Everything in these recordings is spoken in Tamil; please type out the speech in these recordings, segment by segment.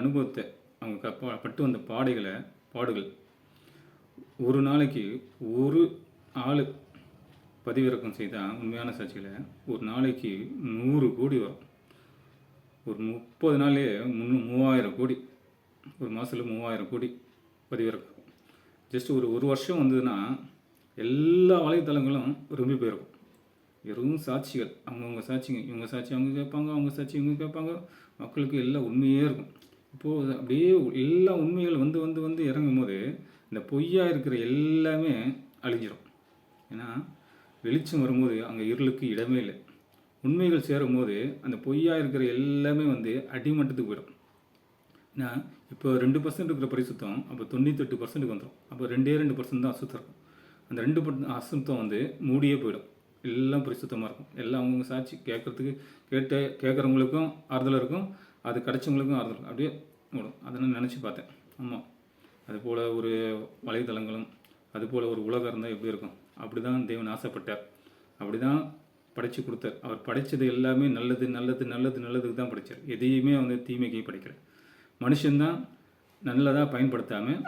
அனுபவத்தை, அவங்க பட்டு வந்த பாடுகள் ஒரு நாளைக்கு ஒரு ஆள் பதிவிறக்கம் செய்தால் உண்மையான சாட்சிகளை ஒரு நாளைக்கு 100 கோடி வரும். ஒரு 30 நாள்லேயே 3000 கோடி, ஒரு மாதத்தில் 3000 கோடி பதிவிறக்கம். ஜஸ்ட் ஒரு வருஷம் வந்ததுன்னா எல்லா வலைத்தளங்களும் ரொம்ப போயிருக்கும். வெறும் சாட்சிகள், அவங்கவுங்க சாட்சிங்க, இவங்க சாட்சி அவங்க கேட்பாங்க, அவங்க சாட்சி இவங்க கேட்பாங்க. மக்களுக்கு எல்லாம் உண்மையே இருக்கும். இப்போது அப்படியே எல்லா உண்மைகள் வந்து வந்து வந்து இறங்கும் போது இந்த பொய்யாக இருக்கிற எல்லாமே அழிஞ்சிடும். ஏன்னா வெளிச்சம் வரும்போது அங்கே இருளுக்கு இடமே இல்லை. உண்மைகள் சேரும்போது அந்த பொய்யாக இருக்கிற எல்லாமே வந்து அடிமட்டத்துக்கு போயிடும். ஏன்னா இப்போ 2% இருக்கிற பரிசுத்தம் அப்போ 98% வந்துடும். அப்போ 2% தான் அசுத்தம் இருக்கும். அந்த 2% அசுத்தம் வந்து மூடியே போயிடும். எல்லாம் பரிசுத்தமாக இருக்கும். எல்லாம் அவங்க சாட்சி கேட்குறதுக்கு கேட்குறவங்களுக்கும் ஆறுதலாக இருக்கும், அது கிடைச்சவங்களுக்கும் ஆறுதல் இருக்கும். அப்படியே ஓடும். அதை நான் நினச்சி பார்த்தேன். ஆமாம், அதுபோல் ஒரு வலைதளங்களும் அதுபோல் ஒரு உலகம் இருந்தால் எப்படி இருக்கும்? அப்படி தான் தேவன் ஆசைப்பட்டார், அப்படி தான் படைச்சு கொடுத்தார். அவர் படைத்தது எல்லாமே நல்லதுக்கு தான் படைத்தார். எதையுமே வந்து தீமைக்கு படைக்கல. மனுஷன்தான் நல்லதாக பயன்படுத்தாமல்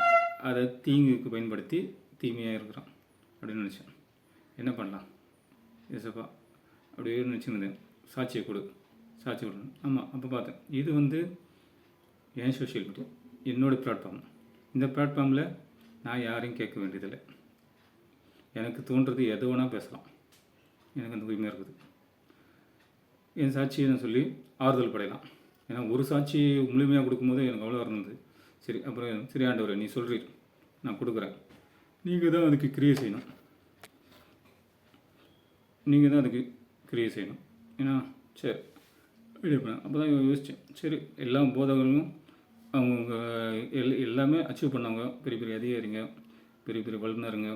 அதை தீங்குக்கு பயன்படுத்தி தீமையாக இருக்கிறான் அப்படின்னு நினச்சேன். என்ன பண்ணலாம் ஏசப்பா அப்படியே நினச்சிருந்தேன். சாட்சி கொடுக்கணும். ஆமாம், அப்போ பார்த்தேன் இது வந்து என் சோஷியல் மீடியா, என்னோடய பிளாட்ஃபார்ம். இந்த பிளாட்ஃபார்மில் நான் யாரையும் கேட்க வேண்டியதில்லை. எனக்கு தோன்றது எது வேணால் பேசலாம். எனக்கு அந்த உரிமை இருக்குது. என் சாட்சியை நான் சொல்லி ஆறுதல் படையலாம். ஏன்னா ஒரு சாட்சி முழுமையாக கொடுக்கும்போது எனக்கு அவ்வளோ இருந்தது. சரி, அப்புறம் சரி ஆண்டவரே நீ சொல்கிறீர், நான் கொடுக்குறேன், நீங்கள் தான் அதுக்கு கிரியை செய்யணும். ஏன்னா சரி பண்ணேன். அப்போ தான் யோசித்தேன். சரி, எல்லா போதகர்களும் அவங்க எல்லாமே அச்சீவ் பண்ணவங்க, பெரிய பெரிய அதிகாரிங்க, பெரிய பெரிய வல்லுநருங்க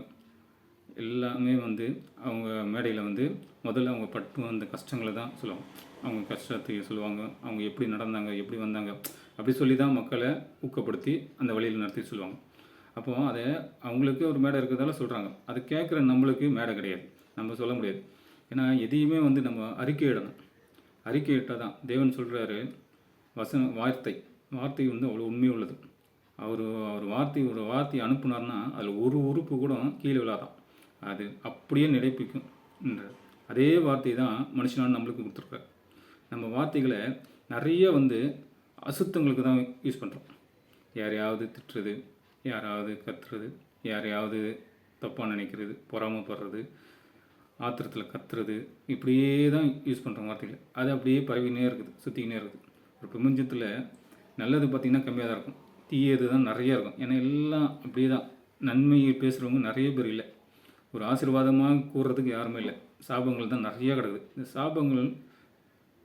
எல்லாமே வந்து அவங்க மேடையில் வந்து முதல்ல அவங்க பட்டு வந்த கஷ்டங்களை தான் சொல்லுவாங்க. அவங்க கஷ்டத்தை சொல்லுவாங்க, அவங்க எப்படி நடந்தாங்க, எப்படி வந்தாங்க, அப்படி சொல்லி தான் மக்களை ஊக்கப்படுத்தி அந்த வழியில் நடத்தி சொல்லுவாங்க. அப்போது அதை அவங்களுக்கு ஒரு மேடை இருக்கிறதால சொல்கிறாங்க. அதை கேட்குற நம்மளுக்கு மேடை கிடையாது, நம்ம சொல்ல முடியாது. ஏன்னா எதையுமே வந்து நம்ம அறிக்கையிட்டால் தான் தேவன் சொல்கிறாரு. வார்த்தை வந்து அவ்வளோ உண்மை உள்ளது. ஒரு வார்த்தை அனுப்புனார்னா அதில் ஒரு உறுப்பு கூட கீழே விழாதான், அது அப்படியே நிலைப்பிக்கும். அதே வார்த்தை தான் மனுஷனான நம்மளுக்கு கொடுத்துருக்காரு. நம்ம வார்த்தைகளை நிறைய வந்து அசுத்தங்களுக்கு தான் யூஸ் பண்ணுறோம். யாரையாவது திட்டுறது, யாராவது கத்துறது, யாரையாவது தப்பாக நினைக்கிறது, பொறாமப்படுறது, ஆத்திரத்தில் கத்துறது, இப்படியே தான் யூஸ் பண்ணுறோம் வார்த்தைகளை. அது அப்படியே பரவினே இருக்குது, சுற்றிக்கினே இருக்குது. ஒரு பிரபஞ்சத்தில் நல்லது பார்த்திங்கன்னா கம்மியாக தான் இருக்கும், தீயது தான் நிறையா இருக்கும். ஏன்னா எல்லாம் அப்படியே தான். நன்மையை பேசுகிறவங்க நிறைய பேர் இல்லை, ஒரு ஆசீர்வாதமாக கூறுறதுக்கு யாருமே இல்லை. சாபங்கள் தான் நிறையா கிடக்குது. இந்த சாபங்கள்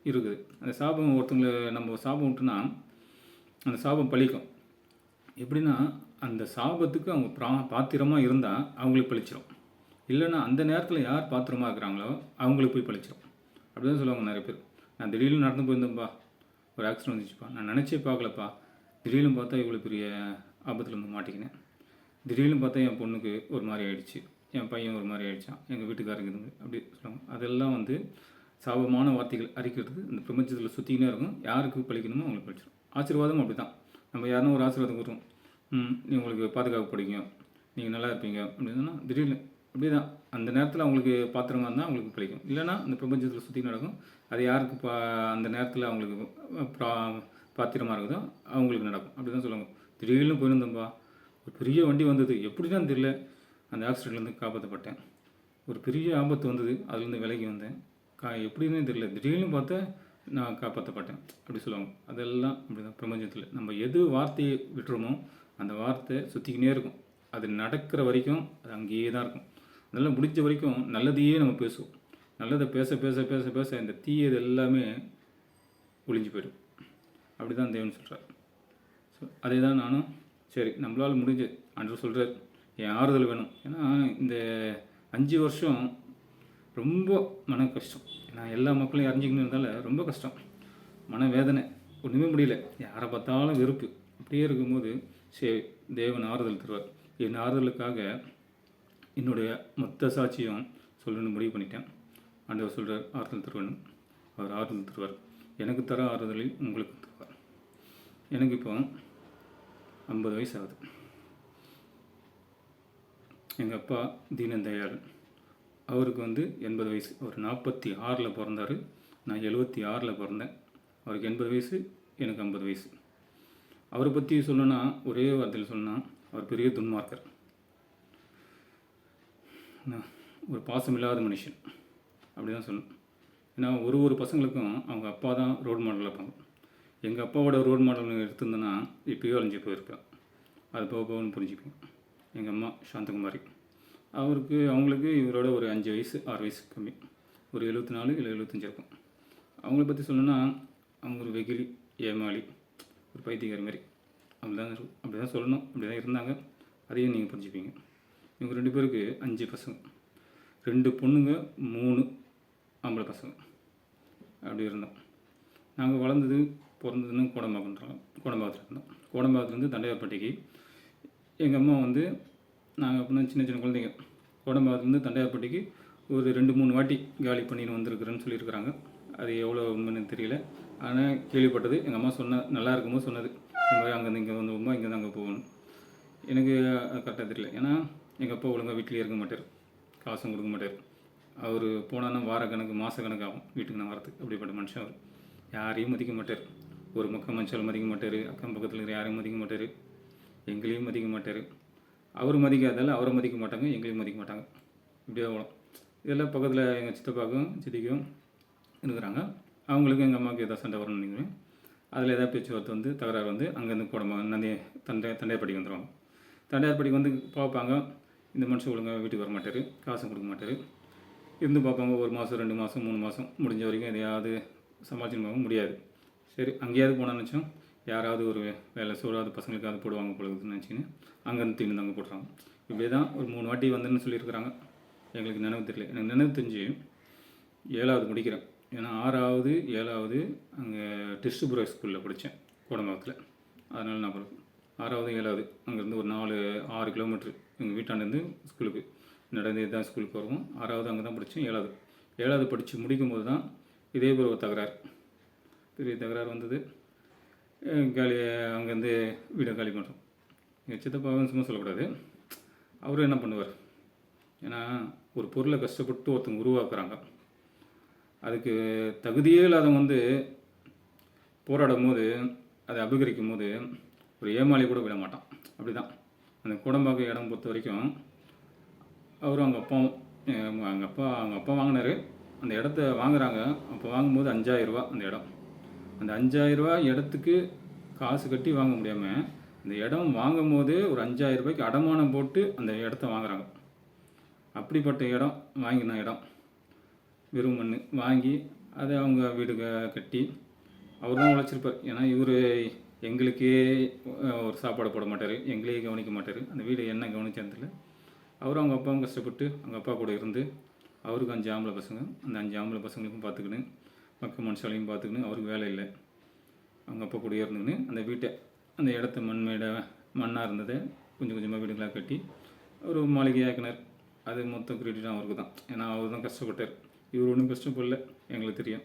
இருக்குது. அந்த சாபம் ஒருத்தவங்களை நம்ம சாபம் விட்டுனா அந்த சாபம் பழிக்கும். எப்படின்னா அந்த சாபத்துக்கு அவங்க பாத்திரமாக இருந்தால் அவங்களுக்கு பழிச்சிடும். இல்லைன்னா அந்த நேரத்தில் யார் பாத்திரமாக இருக்கிறாங்களோ அவங்களுக்கு போய் பழிச்சிடும். அப்படி தான் சொல்லுவாங்க நிறைய பேர். நான் திடீர்னு நடந்து போயிருந்தேன்ப்பா, ஒரு ஆக்சிடென்ட் வந்துச்சுப்பா, நான் நினச்சே பார்க்கலப்பா, திடீர்னு பார்த்தா இவ்வளோ பெரிய ஆபத்தில் வந்து மாட்டிக்கினேன், திடீர்னு பார்த்தா என் பொண்ணுக்கு ஒரு மாதிரி ஆகிடுச்சு, என் பையன் ஒரு மாதிரி ஆகிடுச்சான், எங்கள் வீட்டுக்காரங்க இது அப்படி சொல்லுவாங்க. அதெல்லாம் வந்து சாபமான வார்த்தைகள் அறிக்கிறது இந்த பிரபஞ்சத்தில் சுற்றிக்கினே இருக்கும். யாருக்கு பழிக்கணுமோ அவங்களுக்கு பழிச்சிடும். ஆசீர்வாதமும் அப்படி தான். நம்ம யாருன்னா ஒரு ஆசீர்வாதம் கொடுக்கும், நீ உங்களுக்கு பாதுகாப்பு படிங்க, நீங்கள் நல்லா இருப்பீங்க அப்படின்னு சொன்னால் திடீர்னு அப்படி தான் அந்த நேரத்தில் அவங்களுக்கு பாத்திரமாக இருந்தால் அவங்களுக்கு பழிக்கும். இல்லைனா அந்த பிரபஞ்சத்தில் சுற்றி நடக்கும். அது யாருக்கு அந்த நேரத்தில் அவங்களுக்கு பாத்திரமாக இருக்குதோ அவங்களுக்கு நடக்கும். அப்படி தான் சொல்லுவாங்க. திடீர்னு போயிருந்தோம்பா, ஒரு பெரிய வண்டி வந்தது, எப்படி தான் தெரியல, அந்த ஆக்சிடெண்ட்லேருந்து காப்பாற்றப்பட்டேன். ஒரு பெரிய ஆபத்து வந்தது, அதுலேருந்து விலகி வந்தேன், எப்படின்னு தெரியல, திடீர்னு பார்த்தா நான் காப்பாற்றப்பட்டேன் அப்படி சொல்லுவாங்க. அதெல்லாம் அப்படி தான் பிரபஞ்சத்தில். நம்ம எது வார்த்தையை விட்டுறோமோ அந்த வார்த்தை சுற்றிக்கினே இருக்கும். அது நடக்கிற வரைக்கும் அது அங்கேயே தான் இருக்கும். அதெல்லாம் முடிஞ்ச வரைக்கும் நல்லதையே நம்ம பேசுவோம். நல்லதை பேச பேச பேச பேச இந்த தீயது எல்லாமே ஒழிஞ்சு போயிடும். அப்படி தான் தேவன் சொல்கிறார். ஸோ அதே தான் நானும் சரி நம்மளால் முடிஞ்ச ஆண்டவர் சொல்கிறார், என் ஆறுதல் வேணும். ஏன்னா இந்த 5 வருஷம் ரொம்ப மன கஷ்டம். ஏன்னா எல்லா மக்களையும் அறிஞ்சிக்கணும் இருந்தாலும் ரொம்ப கஷ்டம், மனவேதனை, ஒன்றுமே முடியல, யாரை பார்த்தாலும் வெறுப்பு. அப்படியே இருக்கும்போது சரி தேவன் ஆறுதல் தருவார். என் ஆறுதலுக்காக என்னுடைய மொத்த சாட்சியும் சொல்லணும்னு முடிவு பண்ணிட்டேன். ஆண்டவர் சொல்கிறார் ஆறுதல் தருவேன். அவர் ஆறுதல் தருவார். எனக்கு தர ஆறுதலில் உங்களுக்கு தருவார். எனக்கு இப்போ 50 வயசு ஆகுது. எங்கள் அப்பா தீனன் தயாள், அவருக்கு வந்து 80 வயசு. அவர் 46ல் பிறந்தார், நான் 76ல் பிறந்தேன். அவருக்கு 80 வயசு, எனக்கு 50 வயசு. அவரை பற்றி சொல்லணும்னா ஒரே வார்த்தையில் சொல்லணும்னா அவர் பெரிய துன்மார்க்கர், ஒரு பாசமில்லாத மனுஷன் அப்படி தான் சொல்லணும். ஏன்னா ஒரு பசங்களுக்கும் அவங்க அப்பா தான் ரோல் மாடலாக இருப்பாங்க. எங்கள் அப்பாவோட ரோல் மாடல் எடுத்திருந்தேன்னா இப்போயோ அழிஞ்சு போயிருப்பேன். அது போகணும்னு புரிஞ்சுப்பேன். எங்கள் அம்மா சாந்தகுமாரி, அவங்களுக்கு இவரோட ஒரு 5 வயசு 6 வயசு கம்மி, ஒரு 74 இல்லை 75 இருக்கும். அவங்கள பற்றி சொல்லணும்னா அவங்க ஒரு வெகுளி, ஏமாளி, ஒரு பைத்தியக்கார மாதிரி அப்படி தான் சொல்லணும். அப்படி தான் இருந்தாங்க. அதையும் நீங்கள் புரிஞ்சுப்பீங்க. இவங்க 2 பேருக்கு 5 பசங்க, 2 பொண்ணுங்க, 3 ஆம்பளை பசங்க. அப்படி இருந்தோம். நாங்கள் பிறந்ததுன்னு கோடம்பாக்கத்தில் இருந்தோம். கோடம்பாக்கத்துலேருந்து தண்டையார்பட்டிக்கு எங்கள் அம்மா வந்து, நாங்கள் அப்படின்னா சின்ன குழந்தைங்க, கோடம்பாக்கத்துலேருந்து தண்டையார்பட்டிக்கு ஒரு 2-3 வாட்டி காலி பண்ணின்னு வந்திருக்கிறேன்னு சொல்லியிருக்கிறாங்க. அது எவ்வளோ உண்மைன்னு தெரியல. ஆனால் கேள்விப்பட்டது. எங்கள் அம்மா நல்லா இருக்கும்போது சொன்னது, இந்த மாதிரி அங்கேருந்து இங்கே வந்து இங்கேருந்து அங்கே போகணும். எனக்கு கரெக்டாக தெரியல. ஏன்னா எங்கள் அப்பா ஒழுங்காக வீட்டிலே இருக்க மாட்டார், காசும் கொடுக்க மாட்டார். அவர் போனான்னா வார கணக்கு மாத கணக்கு ஆகும் வீட்டுக்கு நான் வரத்துக்கு. அப்படிப்பட்ட மனுஷன் அவர். யாரையும் மதிக்க மாட்டார். ஒரு மனுஷால் மதிக்க மாட்டார், அக்கம் பக்கத்தில் இருக்கிற யாரையும் மதிக்க மாட்டார், எங்களையும் மதிக்க மாட்டார். அவர் மதிக்காதால அவரை மதிக்க மாட்டாங்க, எங்களையும் மதிக்க மாட்டாங்க. இப்படியே அவ்வளோ. இதெல்லாம் பக்கத்தில் எங்கள் சித்தப்பாக்கும் சித்திக்கும் இருக்கிறாங்க. அவங்களுக்கும் எங்கள் அம்மாவுக்கு ஏதாவது சண்டை வரணும்னு நினைக்கிறேன். அதில் ஏதாவது பேச்சுவார்த்தை வந்து தகராறு வந்து அங்கேருந்து தண்டையார்பட்டிக்கு வந்துடுவாங்க. தண்டையார்பட்டிக்கு வந்து பார்ப்பாங்க, இந்த மனுஷன் ஒழுங்காக வீட்டுக்கு வர மாட்டார், காசும் கொடுக்க மாட்டார். இருந்து பார்ப்பாங்க, 1 மாதம் 2 மாதம் 3 மாதம் முடிஞ்ச வரைக்கும் எதையாவது சமாளிச்சுன்னு முடியாது. சரி, அங்கேயாவது போனான்னு நினச்சோம், யாராவது ஒரு வேலை சோறாவது பசங்களுக்காவது போடுவாங்க பொழுதுன்னு நினச்சின்னு அங்கேருந்து தீர்ந்து அங்கே போட்டுறாங்க. இப்படியே தான் ஒரு 3 வாட்டி வந்துன்னு சொல்லியிருக்கிறாங்க. எங்களுக்கு நினைவு தெரியல. எனக்கு நினைவு தெரிஞ்சு 7வது முடிக்கிறேன். ஏன்னா 6வது 7வது அங்கே டிஸ்ட்ரிபுரா ஸ்கூலில் படித்தேன் கோடம்பாக்கத்தில். அதனால் நான் 6வது 7வது அங்கேருந்து ஒரு 4-6 கிலோமீட்ரு எங்கள் வீட்டாண்டேருந்து ஸ்கூலுக்கு நடந்தே தான் ஸ்கூலுக்கு வருவோம். 6வது அங்கே தான் படித்தேன். 7வது படித்து முடிக்கும்போது தான் இதே போல் ஒரு தகராறு, பெரிய தகராறு வந்தது. அங்கேருந்து வீடை காலி பண்ணுறோம். எங்கள் சித்தப்பாவும் சும்மா சொல்லக்கூடாது. அவரும் என்ன பண்ணுவார், ஏன்னா ஒரு பொருளை கஷ்டப்பட்டு ஒருத்தங்க உருவாக்குறாங்க, அதுக்கு தகுதியே இல்லாதவங்க வந்து போராடும் போது, அதை அபகரிக்கும் போது ஒரு ஏமாளி கூட விட மாட்டான். அப்படி தான் அந்த கோடம்பாக்கம் இடம் பொறுத்த வரைக்கும். அவரும் அவங்க அப்பா வாங்கினார். அந்த இடத்த வாங்குகிறாங்க. அப்போ வாங்கும்போது 5000 ரூபா அந்த இடம். அந்த 5000 ரூபா இடத்துக்கு காசு கட்டி வாங்க முடியாமல், அந்த இடம் வாங்கும் போது ஒரு 5000 ரூபாய்க்கு அடமானம் போட்டு அந்த இடத்த வாங்குகிறாங்க. அப்படிப்பட்ட இடம் வாங்கின இடம், வெறும் மண் வாங்கி அதை அவங்க வீடு கட்டி அவர் தான் உழைச்சிருப்பார். ஏன்னா இவர் எங்களுக்கே ஒரு சாப்பாடு போட மாட்டார், எங்களையே கவனிக்க மாட்டார். அந்த வீடை என்ன கவனிச்சதில்லை. அவரும் அவங்க அப்பாவும் கஷ்டப்பட்டு அவங்க அப்பா கூட இருந்து, அவருக்கு 5 ஆம்பளை பசங்க, அந்த 5 ஆம்பளை பசங்களுக்கும் பார்த்துக்கின்னு, மக்கள் மனுஷாலையும் பார்த்துக்கின்னு, அவருக்கு வேலை இல்லை, அவங்க அப்பா கூட இருந்துக்கின்னு அந்த வீட்டை, அந்த இடத்த மண்ணாக இருந்ததை கொஞ்சம் கொஞ்சமாக வீடுகளாக கட்டி ஒரு மாளிகையாக்கினார். அது மொத்தம் கிரெடிட்டும் அவருக்கு தான். ஏன்னா அவர் தான் கஷ்டப்பட்டார். இவர் ஒன்றும் கஷ்டப்படல, எங்களுக்கு தெரியும்.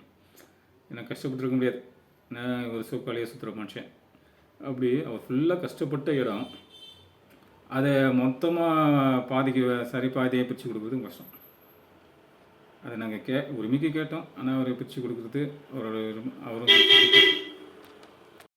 ஏன்னா கஷ்டப்பட்டுருக்க முடியாது, ஏன்னா ஒரு சோக்காலியாக சுற்றுற மனுஷன். அப்படி அவர் ஃபுல்லாக கஷ்டப்பட்ட இடம், அதை மொத்தமாக பாதியை பிரித்து கொடுக்குறது கஷ்டம். அதை நாங்கள் உரிமைக்கு கேட்டோம். ஆனால் அவரை பிரித்து கொடுக்குறது அவரும்